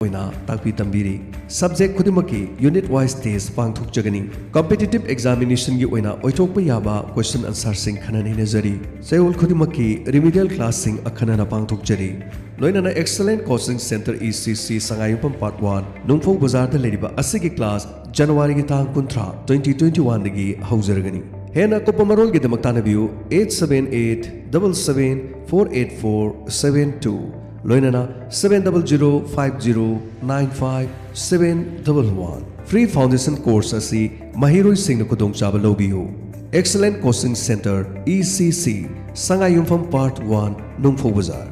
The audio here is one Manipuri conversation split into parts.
ओइना ताकपी तंबीरी सब्जेक्ट खुदिमकी यूनिट वाइज टेस्ट पांगथोकजगनी कॉम्पिटिटिव एग्जामिनेशन की ओइना ओइथोकप याबा क्वेश्चन आंसर सिंग खनने नजरी सेउल खुदिमकी रिमेडियल क्लास सिंग अखनना पांगथोकजरी लोइना excellent coaching centre ECC Sangaiyumpham part 1 नुंगफो बाजार द लेरिबा असिगी क्लास जनवरी की तांग 19 2021 दगी हौजरगनी हेना कोपमरोल की दमक तानबियु 87877448472 लोइनना 7005095711 फ्री फाउंडेशन कोर्स असी महिरोई सिंह खुदोंग चाबा लौबियु excellent coaching centre ECC Sangaiyumpham part 1 नुंगफो बाजार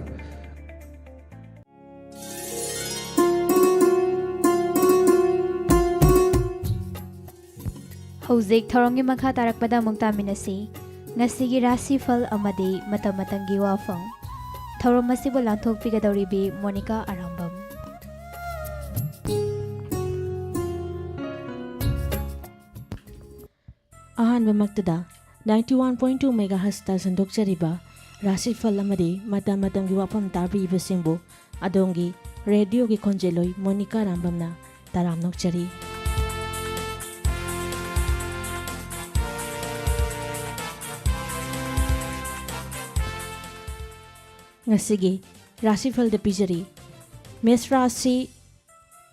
हौजिक थौरंगी मखा तारकपदा मुक्तामिनसी ngasi rasifal amadi matamatanggi wafang थौरम मसिबो लांथोकपिगदौरिबी मोनिका आरंभम अहानबमक्तदा 91.2 मेगाहर्ट्ज ता संदोकचरिबा राशिफल अमदी मतामतंगी वाफम तारबीबसिंबो अदोंगी रेडियो की खोंजेलोई Monika आरंभमना तारामनोकचरी ngasi rasifal de pijari mes rasi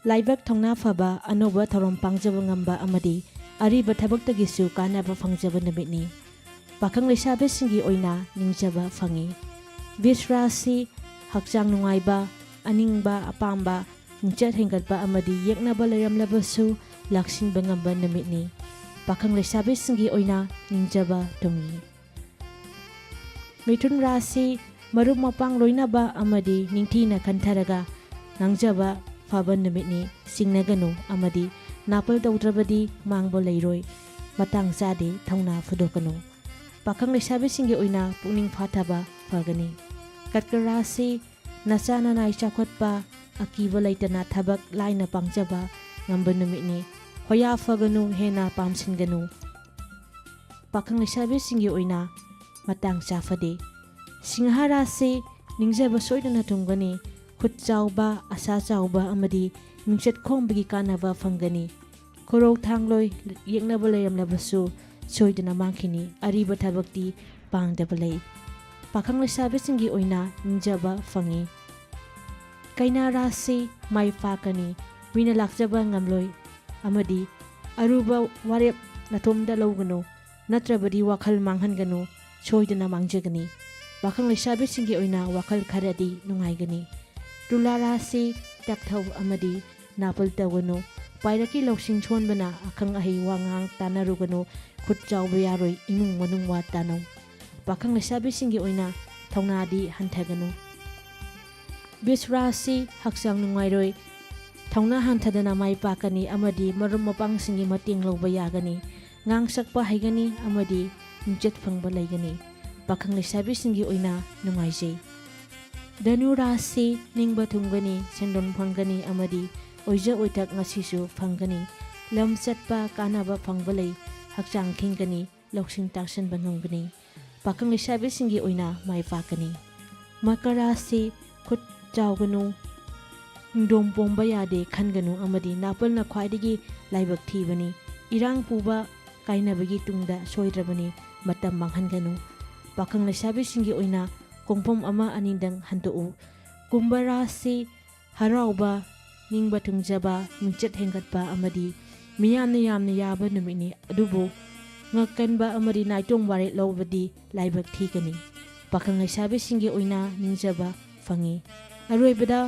laibak thongna phaba anoba thorom pangjaba ngamba amadi ariba thabak tagisu kanaba phangjaba namitni pakhang leisabe singi oina ningjaba phangi vis rasi hakjang nungaiba aningba apamba ningchat hengatba amadi yeknaba layamlabasu laksinba ngamba namitni pakhang leisabe singi oina ningjaba dongi mithun rasi मरुप मपांग लोइनाबा अमदी निंथीना खंथरगा नांगजाबा फाबन नमितनी सिंगनगनु अमदी नापल तौद्रबदी मांगबो लैरोय मतंग जादे थौना फुदोकनु पाखंग लेसाबे सिंगे ओइना पुनिंग फाथाबा फगनी कटकरासी नचाना नाइ चाखोतपा अकीबो लैतना थबक लाइना पांगजाबा ngamba नमितनी होया फगनु हेना पामसिनगनु पाखंग लेसाबे सिंगे ओइना मतंग चाफदे सिंहारासी निंगजब सोइदना तुंगनी खुद चाउबा आशा चाउबा अमदी मिंचत खोंबगी कानाबा फंगनी खोरो थांगलोय येकनाबा लैरमलाबसु सोइदना मांखिनी अरिबा थबक्ति पांगदबलै पाखंग लेसाबेसिंगी ओइना निंजबा फंगी कैना रासी माइ फाकनी विना लाक्जबा ngamलोय अमदी अरुबा वारेप नथोमदा लौगनो नत्रबदी वाखल मांगहनगनो सोइदना मांगजगनी पाखंग लेसाबेसिंगी ओइना वाखल खरदी नुंगाइगनी तुलारासी तकथौ अमदी नापल तवनो पाइरकी लौसिंग छोनबना अखंग अहि वांगांग तानारुगनो खुद चाउबा यारोय इमुंग मनुंग वा तानौ पाखंग लेसाबेसिंगी ओइना थौनादी हंथगनो बिसरासी हक्सांग नुंगाइरोय थौना हंथदना माइ पाकनी अमदी मरुम मपांगसिंगी मतिंग लौबा यागनी ngang sakpa haigani amadi निंचत फंगबा लैगनी पाखंग लेसाबेसिंगी ओइना नुंगाइजे धनु राशि निंगबा थुंगनी सेंदोन फंगनी अमदी ओइजा ओइथक ngasisu फंगनी लम चटपा कानाबा फंगबलै हक्चांग खिंगनी लौसिंग ताक्सनबा ngंगनी पाखंग लेसाबेसिंगी ओइना माइ पाकनी मकर राशि खुद चावगनु हिंदोम पोंबा यादे खनगनु अमदी नापलना ख्वाइदगी लाइबक थीबनी इरांग पुबा काइनाबगी तुंगदा सोइद्रबनी मतम मांगहनगनु पाखंग लेसाबेसिंगी ओइना कोंफम अमा अनिदंग हंतोउ कुंभ राशि हराउबा निंगबा थुंगजबा मिंचत हेंगतबा अमदी मियामना यामना याबा नुमिनी अदुबो ngakkanba amadi naitong ware lobadi laibak thigani pakhang lesabesingi oina ningjaba fangi aroibada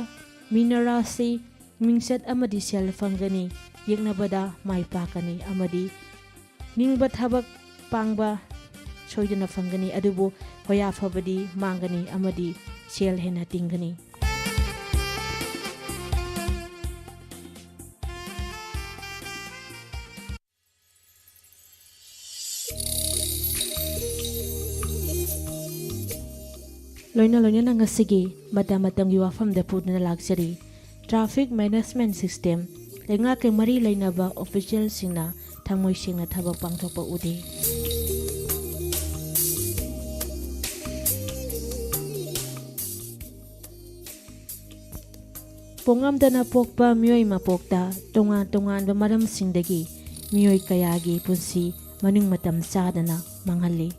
minarasi mingsat amadi sel fangani yeknabada mai pakani amadi ningba thabak pangba soidana fangani adubo hoya fabadi mangani amadi sel hena tingani लोइना नंगसिगी मतम की वाफम द पुदना लाक्चरी ट्रैफिक मैनेजमेंट सिस्टम लेंगा के मरी लेनाबा ऑफिशियल सिंगना थंगमोय सिंगना थबक पांगथोकपा उदे Pongamdana pokpa miyoi mapokta tongan-tonganba maramsingdagi miyoi kayagi punsi manung matam sadana manghalli.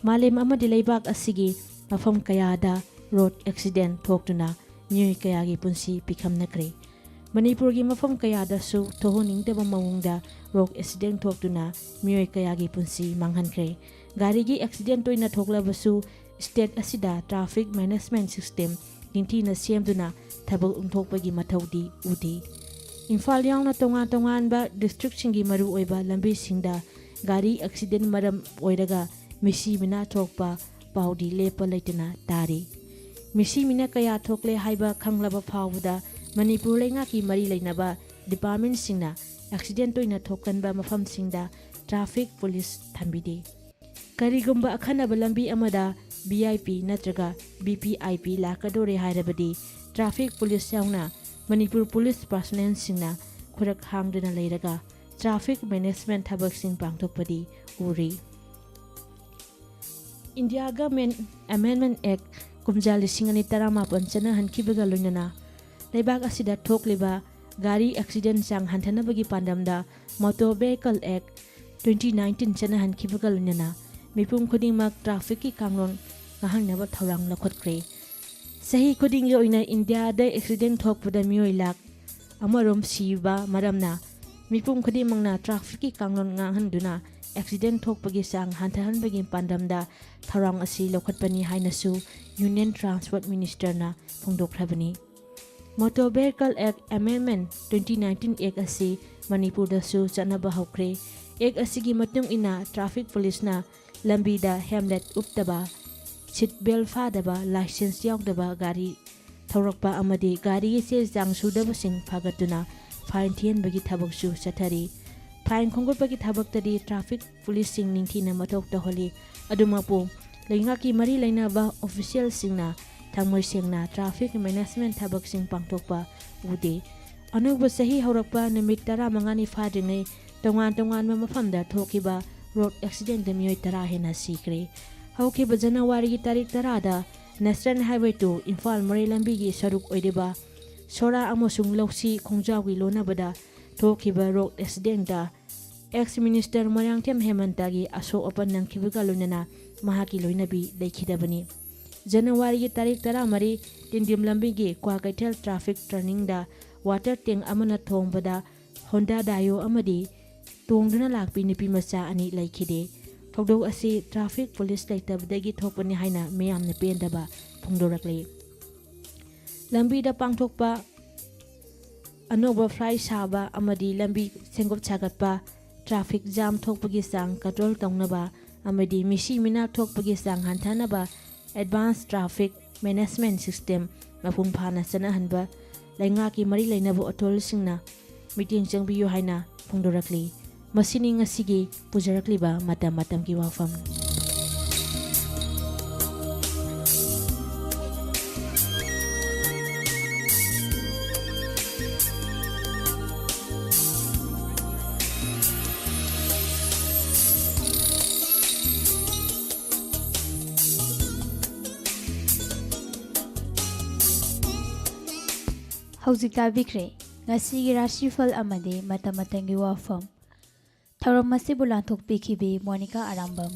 Malem amadi leibak asigi mafam kayada road accident thoktuna miyoi kayagi punsi pikhamnakre. Manipurgi mafam kayada su thohoningdaba mawungda road accident thoktuna miyoi kayagi punsi manghankre. Garigi accident toina thoklabasu state asida traffic management system ningthina semduna thabak umthokpagi mathaudi udi. Imphal yaungna tongan ba district singi maru oiba lambi singda gari accident maram oiraga misi mina thokpa paudi lepa leitana tari. Misi mina kaya thokle haiba khanglaba phawda Manipur lenga ki mari leinaba department singna accident toina thokanba mafam singda traffic police thambide. Karigumba akhanaba lambi amada BIP natraga BPIP lakadore hairabadi traffic police yauna Manipur police personnel singna khurak hangduna leiraga traffic management thabak sing pangthokpadi uri. India Government Amendment Act kumja 2018 chana hankibaga loinana leibak asida thokliba gari accident sang hantanabagi pandamda Motor Vehicle Act 2019 chana hankibaga loinana mipum khudingmak traffic ki kanglon ngahangnaba thorang lakhotkhre. Sahi khudingi oina India da accident thokpada mioi lak amarom siba maramna mipum khudimangna traffic ki kanglon nganghanduna accident thokpagi sang hantahanbagi pandamda thorang asi lokhotpani hainasu Union Transport Minister na phongdokhrabani. Motor Vehicle Act Amendment 2019 Act asi Manipur da su chanaba hokre. Act asigi matung ina traffic police na lambida helmet uptaba seat belt fadaba license yaudaba gari thorokpa amadi gari se jang sudaba sing phagatuna fine thian bagi thabak su chathari. Fine khongotpagi thabak tadi traffic police sing ningthina mathok taholi adumapu lenga ki mari leina ba official singna thangmoi sengna traffic management thabak sing pangthokpa ude. Anugba sahi horakpa namit 15 ni fadringai tongan mafamda thokiba road accident da miyoi 10 hena sikre. Haukiba January ki tarik 10 da National Highway 2 Imphal Moray lambi gi saruk oideba Sora amosung Lausi khongjawi lonabada thokiba road accident da ex-minister Moirangthem Hemanta gi aso opan nangkhibaga loinana mahaki loinabi leikhidabani. January ki tarik 10 tindim lambi gi Kwakaitel traffic turning da water tank amana thongbada Honda Dayo amadi tongduna lakpi nipi macha ani laikhide. Thogdo asi traffic police leitabdagi thopani haina meyamna pendaba phongdorakle. Lambi da pangthokpa anoba fly saba amadi lambi sengop chagatpa traffic jam thokpagi sang control tongnaba amadi misi mina thokpagi sang hantanaba advanced traffic management system mapung phana sanahanba lainga ki mari lainaba otol singna meeting changbiyo haina phongdorakle. Masini ngasigi pujarakliba matam ki wafam. Haujikta bikre ngasigi rashifal amade matamatanggi wafam Tharam masibu lanthok pikhibi Monica Arambam.